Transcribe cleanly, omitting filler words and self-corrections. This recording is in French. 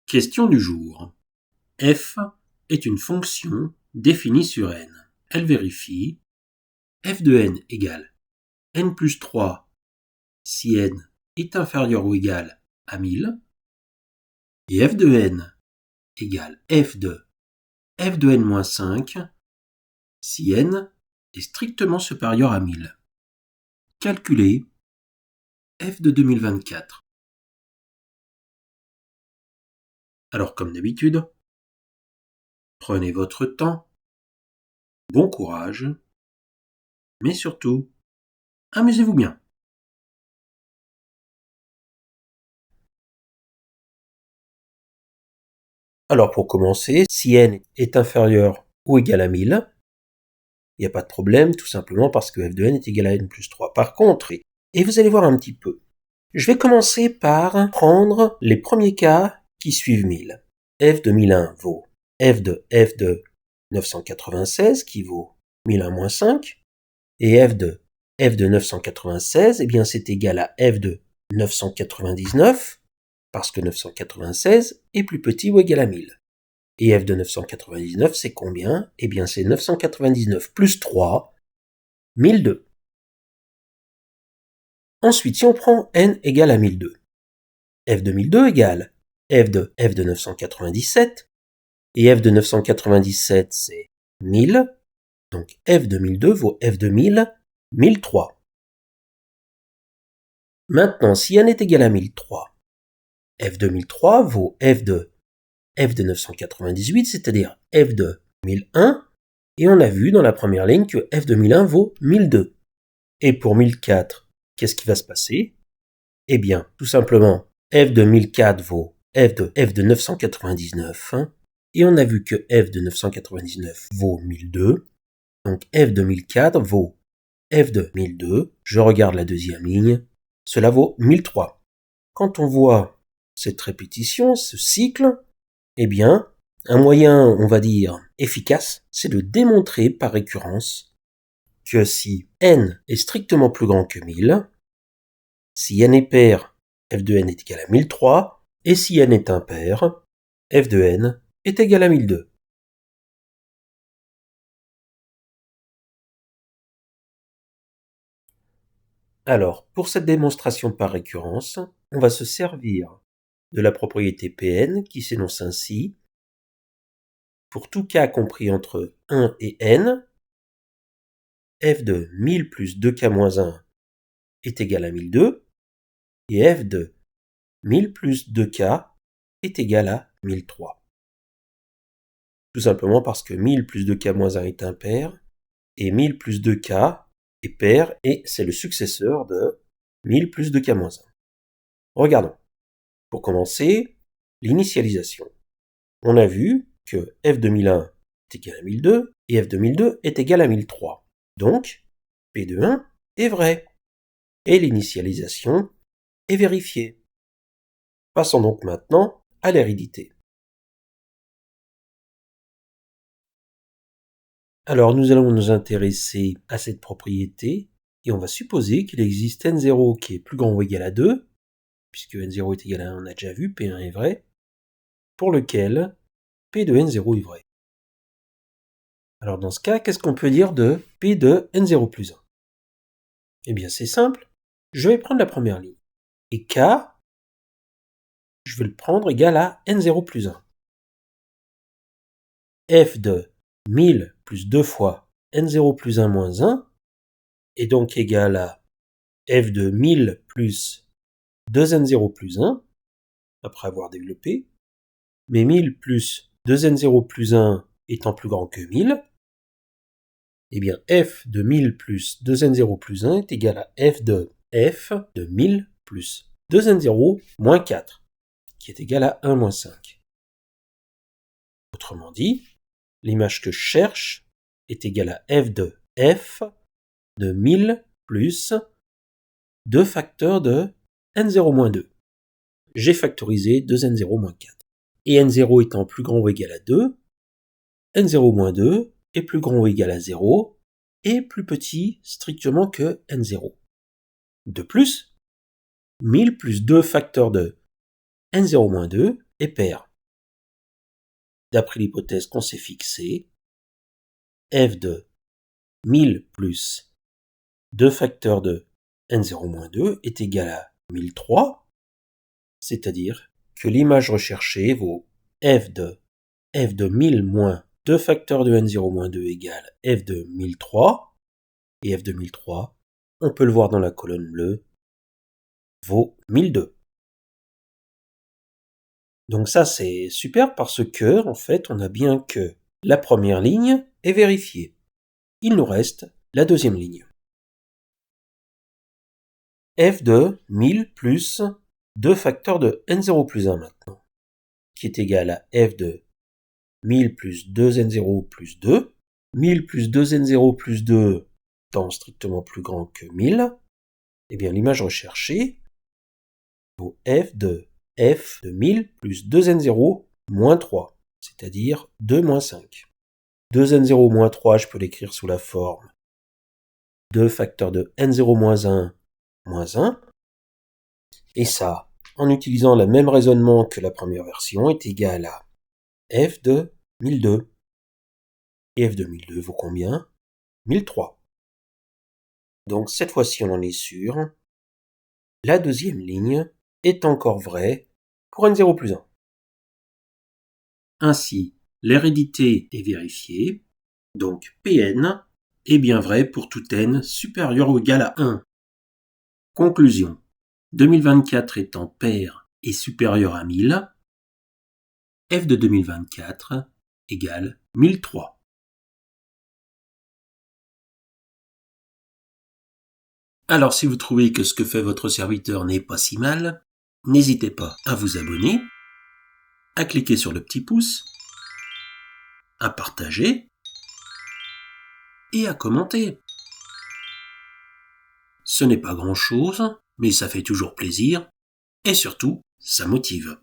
Question du jour. F est une fonction définie sur n. Elle vérifie f de n égale n plus 3 si n est inférieur ou égal à 1000 et f de n égale f de n moins 5 si n est strictement supérieur à 1000. Calculez f de 2024. Alors comme d'habitude, prenez votre temps, bon courage, mais surtout, amusez-vous bien. Alors pour commencer, si n est inférieur ou égal à 1000, il n'y a pas de problème, tout simplement parce que f de n est égal à n plus 3. Par contre, et vous allez voir un petit peu, je vais commencer par prendre les premiers cas qui suivent 1000. f de 1001 vaut f de 996 qui vaut 1001 moins 5, et f de 996, eh bien c'est égal à f de 999, parce que 996 est plus petit ou égal à 1000. Et f de 999, c'est combien? Eh bien, c'est 999 plus 3, 1002. Ensuite, si on prend n égale à 1002, f de 1002 égale f de 997, et f de 997, c'est 1000, donc f de 1002 vaut f de 1000, 1003. Maintenant, si n est égal à 1003, f de 1003 vaut f de 998, c'est-à-dire f de 1001, et on a vu dans la première ligne que f de 1001 vaut 1002. Et pour 1004, qu'est-ce qui va se passer? Eh bien, tout simplement, f de 1004 vaut f de 999, et on a vu que f de 999 vaut 1002, donc f de 1004 vaut f de 1002, je regarde la deuxième ligne, cela vaut 1003. Quand on voit cette répétition, ce cycle, eh bien, un moyen, on va dire, efficace, c'est de démontrer par récurrence que si n est strictement plus grand que 1000, si n est pair, f de n est égal à 1003, et si n est impair, f de n est égal à 1002. Alors, pour cette démonstration par récurrence, on va se servir de la propriété Pn qui s'énonce ainsi. Pour tout cas compris entre 1 et n, f de 1000 plus 2k moins 1 est égal à 1002, et f de 1000 plus 2k est égal à 1003. Tout simplement parce que 1000 plus 2k moins 1 est impair, et 1000 plus 2k est pair, et c'est le successeur de 1000 plus 2k moins 1. Regardons. Pour commencer, l'initialisation. On a vu que f de 1001 est égal à 1002, et f de 1002 est égal à 1003. Donc, p de 1 est vrai. Et l'initialisation est vérifiée. Passons donc maintenant à l'hérédité. Alors nous allons nous intéresser à cette propriété, et on va supposer qu'il existe n0 qui est plus grand ou égal à 2, puisque n0 est égal à 1, on a déjà vu, p1 est vrai, pour lequel p de n0 est vrai. Alors dans ce cas, qu'est-ce qu'on peut dire de p de n0 plus 1? Eh bien c'est simple, je vais prendre la première ligne, et k, je vais le prendre égal à n0 plus 1. f de 1000 plus 2 fois n0 plus 1 moins 1 est donc égal à f de 1000 plus 2n0 plus 1, après avoir développé, mais 1000 plus 2n0 plus 1 étant plus grand que 1000, eh bien f de 1000 plus 2n0 plus 1 est égal à f de 1000 plus 2n0 moins 4, qui est égal à 1 moins 5. Autrement dit, l'image que je cherche est égale à f de 1000 plus 2 facteurs de n0 moins 2. J'ai factorisé 2n0 moins 4. Et n0 étant plus grand ou égal à 2, n0 moins 2 est plus grand ou égal à 0 et plus petit strictement que n0. De plus, 1000 plus 2 facteurs de n0 moins 2 est pair. d'après l'hypothèse qu'on s'est fixée, f de 1000 plus 2 facteurs de n0-2 est égal à 1003, c'est-à-dire que l'image recherchée vaut f de 1000 moins 2 facteurs de n0-2 égale f de 1003, et f de 1003, on peut le voir dans la colonne bleue, vaut 1002. Donc ça c'est super parce que, en fait, on a bien que la première ligne est vérifiée. Il nous reste la deuxième ligne. f de 1000 plus 2 facteurs de n0 plus 1 maintenant, qui est égal à f de 1000 plus 2n0 plus 2. 1000 plus 2n0 plus 2 étant strictement plus grand que 1000, eh bien l'image recherchée vaut f de 1000 plus 2n0 moins 3, c'est-à-dire 2 moins 5. 2n0 moins 3, je peux l'écrire sous la forme 2 facteurs de n0 moins 1 moins 1. Et ça, en utilisant le même raisonnement que la première version, est égal à f de 1002. Et f de 1002 vaut combien? 1003. Donc cette fois-ci, on en est sûr. La deuxième ligne est encore vraie pour n0 plus 1. Ainsi, l'hérédité est vérifiée, donc Pn est bien vrai pour tout n supérieur ou égal à 1. Conclusion. 2024 étant pair et supérieur à 1000, f de 2024 égale 1003. Alors si vous trouvez que ce que fait votre serviteur n'est pas si mal, n'hésitez pas à vous abonner, à cliquer sur le petit pouce, à partager et à commenter. Ce n'est pas grand-chose, mais ça fait toujours plaisir et surtout, ça motive.